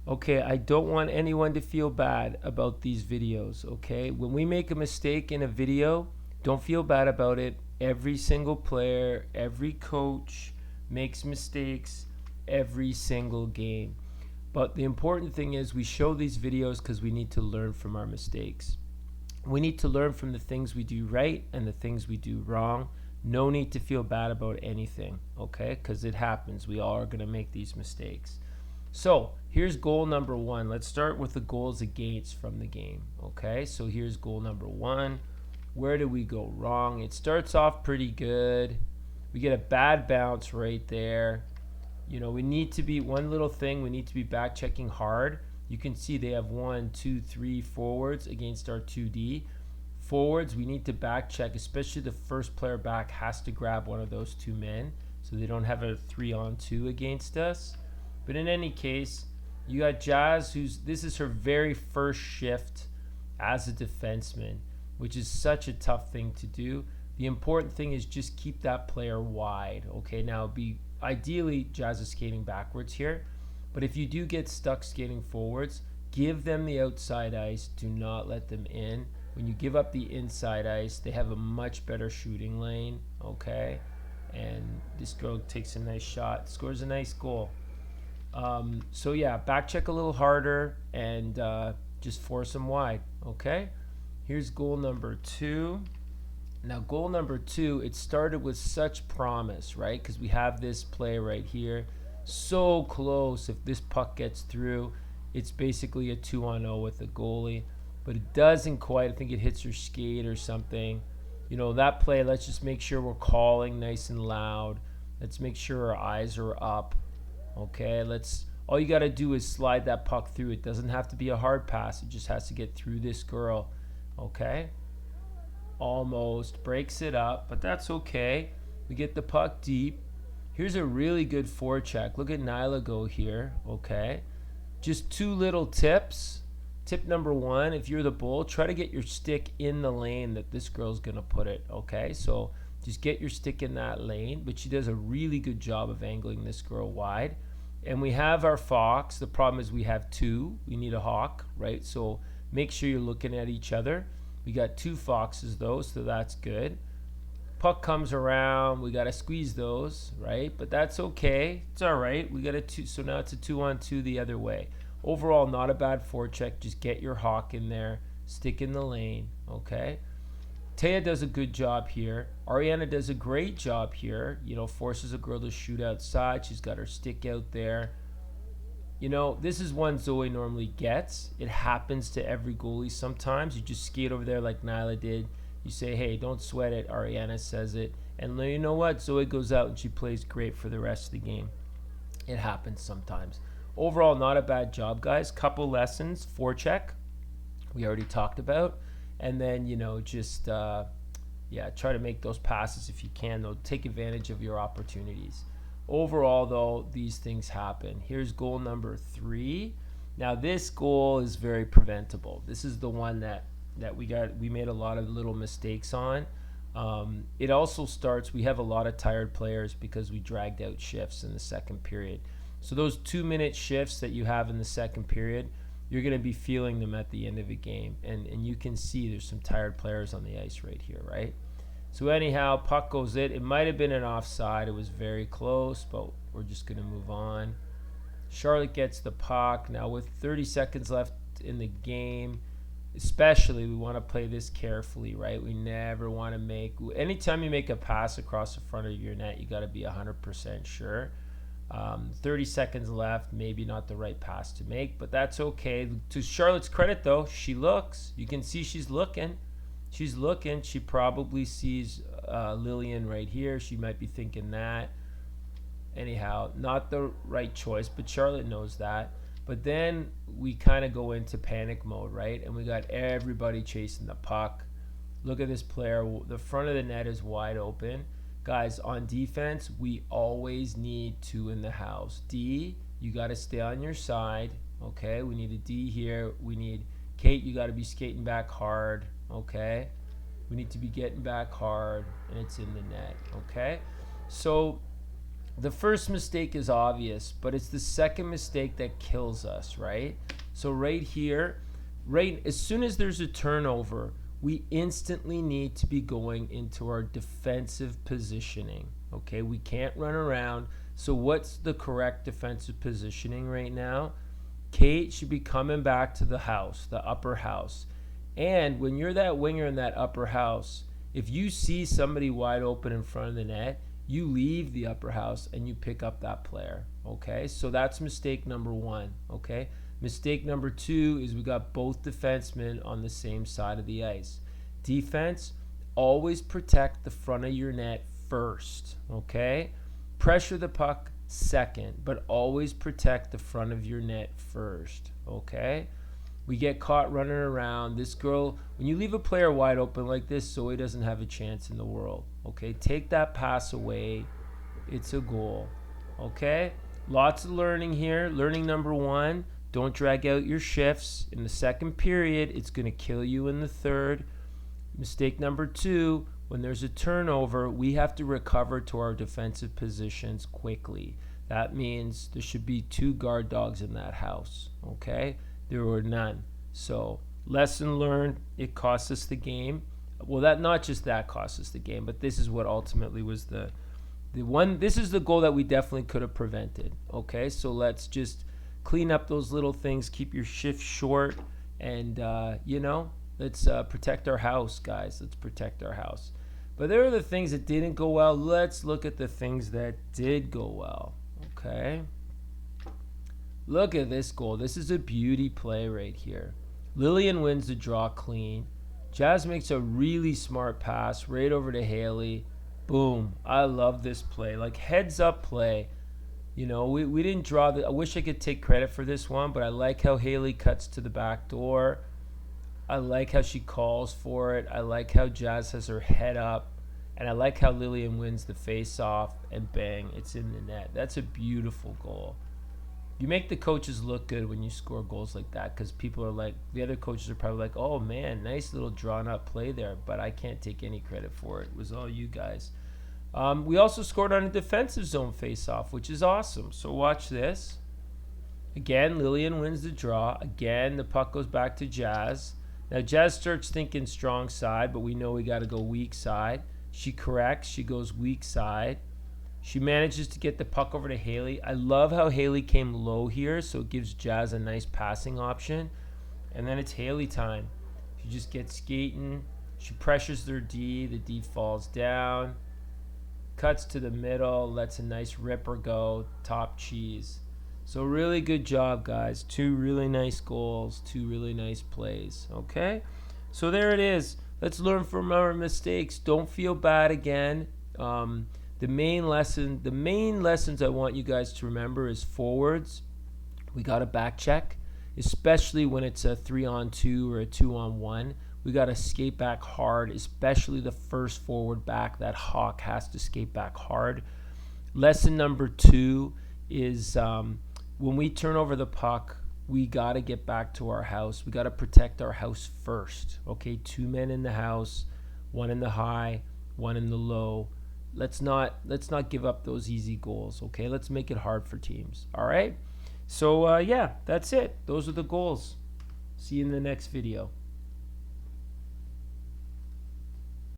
Okay, I don't want anyone to feel bad about these videos, okay? When we make a mistake in a video, don't feel bad about it. Every single player, every coach makes mistakes every single game. But the important thing is we show these videos because we need to learn from our mistakes. We need to learn from the things we do right and the things we do wrong. No need to feel bad about anything, okay? Because it happens. We all are going to make these mistakes. So here's goal number one. Let's start with the goals against from the game. Okay, so here's goal number one. Where do we go wrong? It starts off pretty good. We get a bad bounce right there. You know, we need to be one little thing. We need to be back checking hard. You can see they have 1, 2, 3 forwards against our 2D. Forwards, we need to back check, especially the first player back has to grab one of those two men so they don't have a 3-on-2 against us. But in any case, you got Jazz, this is her very first shift as a defenseman, which is such a tough thing to do. The important thing is just keep that player wide. Okay, now ideally Jazz is skating backwards here, but if you do get stuck skating forwards, give them the outside ice. Do not let them in. When you give up the inside ice, they have a much better shooting lane. Okay, and this girl takes a nice shot, scores a nice goal. So yeah, back check a little harder and just force them wide. Okay, here's goal number two. Now goal number two, it started with such promise, right? Because we have this play right here, so close. If this puck gets through, it's basically a 2-on-0 with the goalie, but it doesn't quite. I think it hits her skate or something. You know, that play, let's just make sure we're calling nice and loud. Let's make sure our eyes are up. Okay, all you got to do is slide that puck through. It doesn't have to be a hard pass. It just has to get through this girl. Okay, almost breaks it up, but that's okay. We get the puck deep. Here's a really good forecheck. Look at Nyla go here. Okay, just two little tips. Tip number one, if you're the Bull, try to get your stick in the lane that this girl's going to put it. Okay, so just get your stick in that lane, but she does a really good job of angling this girl wide. And we have our Fox. The problem is we have two. We need a Hawk, right? So make sure you're looking at each other. We got two Foxes though, so that's good. Puck comes around. We got to squeeze those, right? But that's okay. It's all right. We got a two. So now it's a 2-on-2 the other way. Overall, not a bad forecheck. Just get your Hawk in there. Stick in the lane, okay? Taya does a good job here. Ariana does a great job here. You know, forces a girl to shoot outside. She's got her stick out there. You know, this is one Zoe normally gets. It happens to every goalie sometimes. You just skate over there like Nyla did. You say, hey, don't sweat it. Ariana says it. And you know what? Zoe goes out and she plays great for the rest of the game. It happens sometimes. Overall, not a bad job, guys. Couple lessons. Forecheck, we already talked about. And then, you know, just, try to make those passes if you can, though. Take advantage of your opportunities. Overall, though, these things happen. Here's goal number 3. Now, this goal is very preventable. This is the one that we made a lot of little mistakes on. It also starts, we have a lot of tired players because we dragged out shifts in the second period. So those 2-minute shifts that you have in the second period, you're going to be feeling them at the end of a game. And you can see there's some tired players on the ice right here, right? So anyhow, puck goes in. It might have been an offside. It was very close, but we're just going to move on. Charlotte gets the puck. Now with 30 seconds left in the game, especially we want to play this carefully, right? We never want to anytime you make a pass across the front of your net, you got to be 100% sure. 30 seconds left, maybe not the right pass to make, but that's okay. To Charlotte's credit, though, she looks. You can see she's looking. She's looking. She probably sees Lillian right here. She might be thinking that. Anyhow, not the right choice, but Charlotte knows that. But then we kind of go into panic mode, right? And we got everybody chasing the puck. Look at this player. The front of the net is wide open. Guys, on defense, we always need 2 in the house. D, you got to stay on your side. Okay, we need a D here. We need Kate, you got to be skating back hard. Okay, we need to be getting back hard, and it's in the net. Okay, so The first mistake is obvious, but it's the second mistake that kills us, right? So right here, right as soon as there's a turnover, we instantly need to be going into our defensive positioning. Okay, we can't run around. So what's the correct defensive positioning right now? Kate should be coming back to the house, the upper house. And when you're that winger in that upper house, if you see somebody wide open in front of the net, you leave the upper house and you pick up that player. Okay, so that's mistake number one. Okay, mistake number two is we got both defensemen on the same side of the ice. Defense, always protect the front of your net first. Okay, pressure the puck second, but always protect the front of your net first. Okay, we get caught running around. This girl, when you leave a player wide open like this, Zoe doesn't have a chance in the world. Okay, take that pass away. It's a goal. Okay, lots of learning here. Learning number one, don't drag out your shifts. In the second period, it's going to kill you in the third. Mistake number two, when there's a turnover, we have to recover to our defensive positions quickly. That means there should be 2 guard dogs in that house. Okay, there were none. So lesson learned, it cost us the game. Well, that not just that cost us the game, but this is what ultimately was the one. This is the goal that we definitely could have prevented. Okay, so let's just clean up those little things, keep your shift short, and let's protect our house, guys. Let's protect our house. But there are the things that didn't go well. Let's look at the things that did go well. Okay, look at this goal. This is a beauty play right here. Lillian wins the draw clean. Jazz makes a really smart pass right over to Haley. Boom. I love this play. Like heads up play. You know, we didn't draw I wish I could take credit for this one, but I like how Haley cuts to the back door. I like how she calls for it. I like how Jazz has her head up. And I like how Lillian wins the face-off, and bang, it's in the net. That's a beautiful goal. You make the coaches look good when you score goals like that, because people are like, the other coaches are probably like, oh man, nice little drawn-up play there, but I can't take any credit for it. It was all you guys. We also scored on a defensive zone face-off, which is awesome. So watch this. Again, Lillian wins the draw. Again, the puck goes back to Jazz. Now, Jazz starts thinking strong side, but we know we got to go weak side. She corrects. She goes weak side. She manages to get the puck over to Haley. I love how Haley came low here, so it gives Jazz a nice passing option. And then it's Haley time. She just gets skating. She pressures their D. The D falls down. Cuts to the middle. Lets a nice ripper go. Top cheese. So really good job, guys. 2 really nice goals. 2 really nice plays. Okay? So there it is. Let's learn from our mistakes. Don't feel bad again. The main lessons I want you guys to remember is forwards. We got to back check, especially when it's a 3-on-2 or a 2-on-1. We got to skate back hard, especially the first forward back. That hawk has to skate back hard. Lesson number 2 is when we turn over the puck, we got to get back to our house. We got to protect our house first. Okay, 2 men in the house, 1 in the high, 1 in the low. Let's not give up those easy goals. Okay, let's make it hard for teams. All right. So yeah, that's it. Those are the goals. See you in the next video.